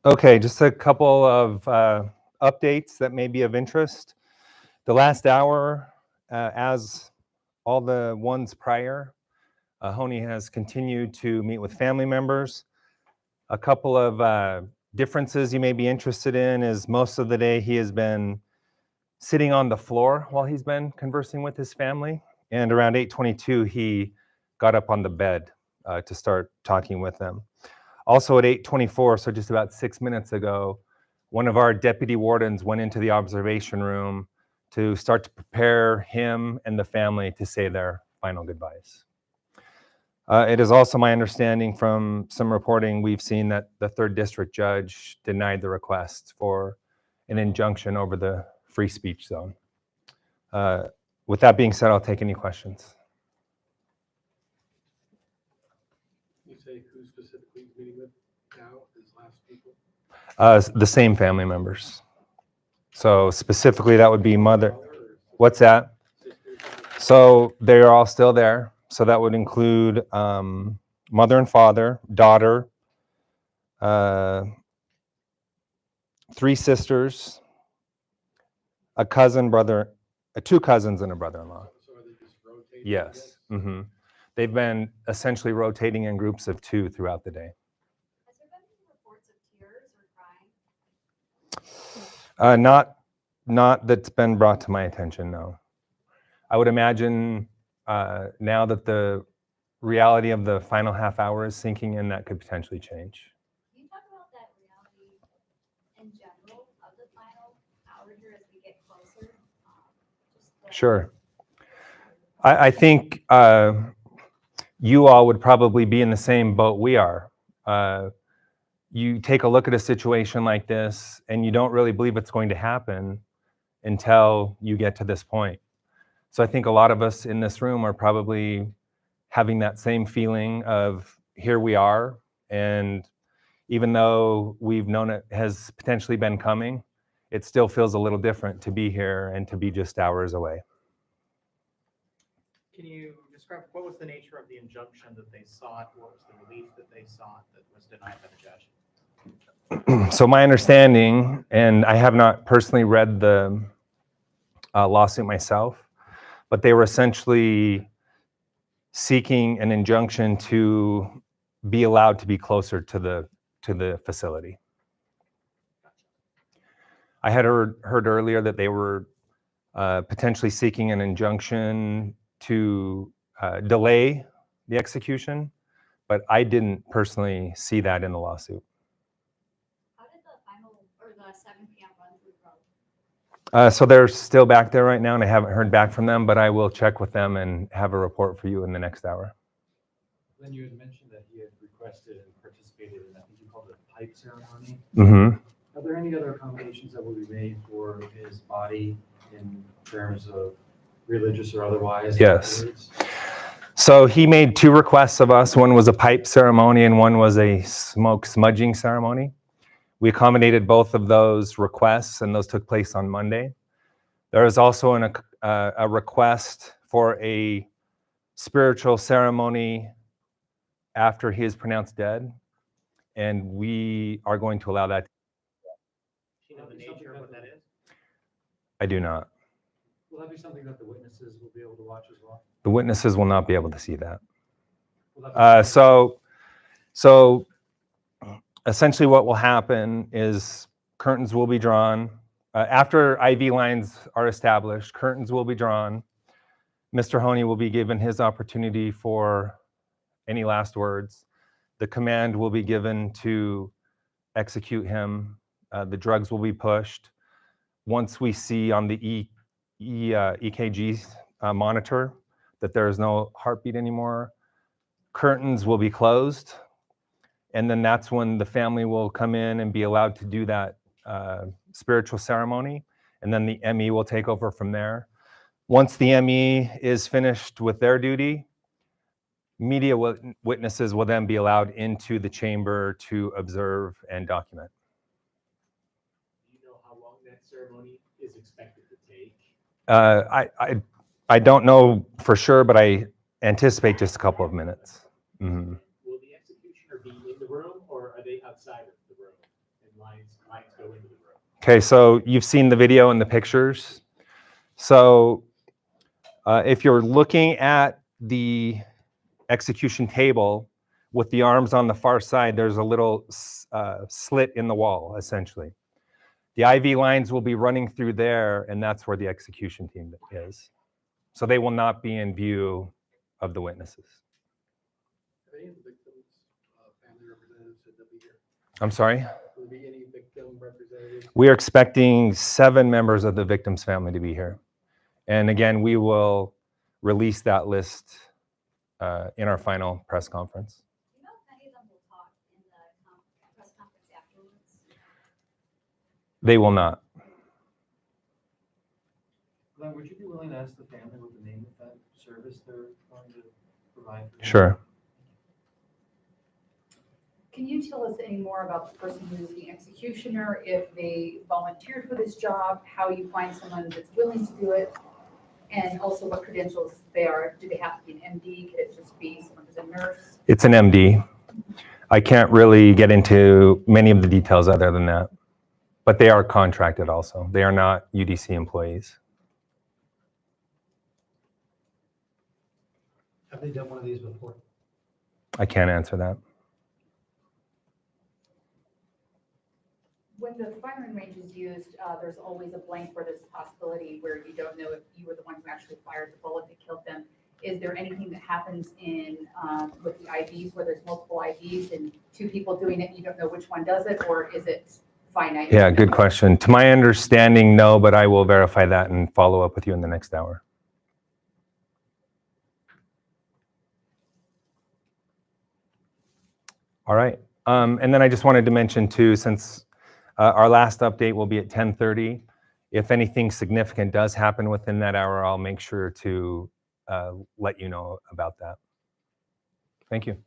Okay, just a couple of updates that may be of interest. The last hour, as all the ones prior, Honie has continued to meet with family members. A couple of differences you may be interested in is most of the day he has been sitting on the floor while he's been conversing with his family. And around 8:22, he got up on the bed to start talking with them. Also at 8:24, so just about 6 minutes ago, one of our deputy wardens went into the observation room to start to prepare him and the family to say their final goodbyes. It is also my understanding from some reporting we've seen that the 3rd District Judge denied the request for an injunction over the free speech zone. With that being said, I'll take any questions. You say who specifically he's meeting with now, his last people? The same family members. So specifically, that would be mother. What's that? So they are all still there. So that would include mother and father, daughter, 3 sisters, a cousin, brother, 2 cousins, and a brother-in-law. So are they just rotating? Yes. Mm-hmm. They've been essentially rotating in groups of 2 throughout the day. Has there been any reports of tears or crying? Not that's been brought to my attention, no. I would imagine now that the reality of the final half hour is sinking in, that could potentially change. Can you talk about that reality in general of the final hour here as we get closer? Sure. I think you all would probably be in the same boat we are. You take a look at a situation like this and you don't really believe it's going to happen until you get to this point. So I think a lot of us in this room are probably having that same feeling of here we are, and even though we've known it has potentially been coming, it still feels a little different to be here and to be just hours away. Can you describe what was the nature of the injunction that they sought? What was the relief that they sought that was denied by the judge? So my understanding, and I have not personally read the lawsuit myself, but they were essentially seeking an injunction to be allowed to be closer to the facility. I had heard earlier that they were potentially seeking an injunction to delay the execution, but I didn't personally see that in the lawsuit. How did the final or the 7 p.m. run through go? So they're still back there right now, and I haven't heard back from them, but I will check with them and have a report for you in the next hour. Then you had mentioned that he had requested and participated in, I think you called it a pipe ceremony. Mm-hmm. Are there any other accommodations that will be made for his body in terms of religious or otherwise? Yes. afterwards? So he made 2 requests of us. One was a pipe ceremony and one was a smoke smudging ceremony. We accommodated both of those requests, and those took place on Monday. There is also a request for a spiritual ceremony after he is pronounced dead, and we are going to allow that. Do you know the nature of what that is? I do not. Will that be something that the witnesses will be able to watch as well? The witnesses will not be able to see that. Will that be something- So essentially what will happen is curtains will be drawn. After IV lines are established, curtains will be drawn. Mr. Honie will be given his opportunity for any last words. The command will be given to execute him. The drugs will be pushed. Once we see on the EKG monitor that there is no heartbeat anymore, curtains will be closed. And then that's when the family will come in and be allowed to do that spiritual ceremony. And then the ME will take over from there. Once the ME is finished with their duty, media witnesses will then be allowed into the chamber to observe and document. Do you know how long that ceremony is expected to take? I don't know for sure, but I anticipate just a couple of minutes. Mm-hmm. Will the executioner be in the room, or are they outside of the room? And lines go into the room. Okay, so you've seen the video and the pictures. So if you're looking at the execution table with the arms on the far side, there's a little slit in the wall, essentially. The IV lines will be running through there, and that's where the execution team is. So they will not be in view of the witnesses. Have any of the victims' family representatives said they'll be here? I'm sorry? Will there be any victim representatives? We are expecting 7 members of the victim's family to be here. And again, we will release that list in our final press conference. Do you know if any of them will talk in the press conference afterwards? They will not. Glenn, would you be willing to ask the family what the name of that service they're going to provide? for them? Sure. Can you tell us any more about the person who's the executioner, if they volunteered for this job, how you find someone that's willing to do it, and also what credentials they are? Do they have to be an MD? Could it just be someone who's a nurse? It's an MD. I can't really get into many of the details other than that. But they are contracted also. They are not UDC employees. Have they done one of these before? I can't answer that. When the firing range is used, there's always a blank where there's a possibility where you don't know if you were the one who actually fired the bullet that killed them. Is there anything that happens in with the IVs where there's multiple IVs and 2 people doing it, and you don't know which one does it, or is it finite? Yeah, good question. To my understanding, no, but I will verify that and follow up with you in the next hour. All right. And then I just wanted to mention too, since our last update will be at 10:30, if anything significant does happen within that hour, I'll make sure to let you know about that. Thank you.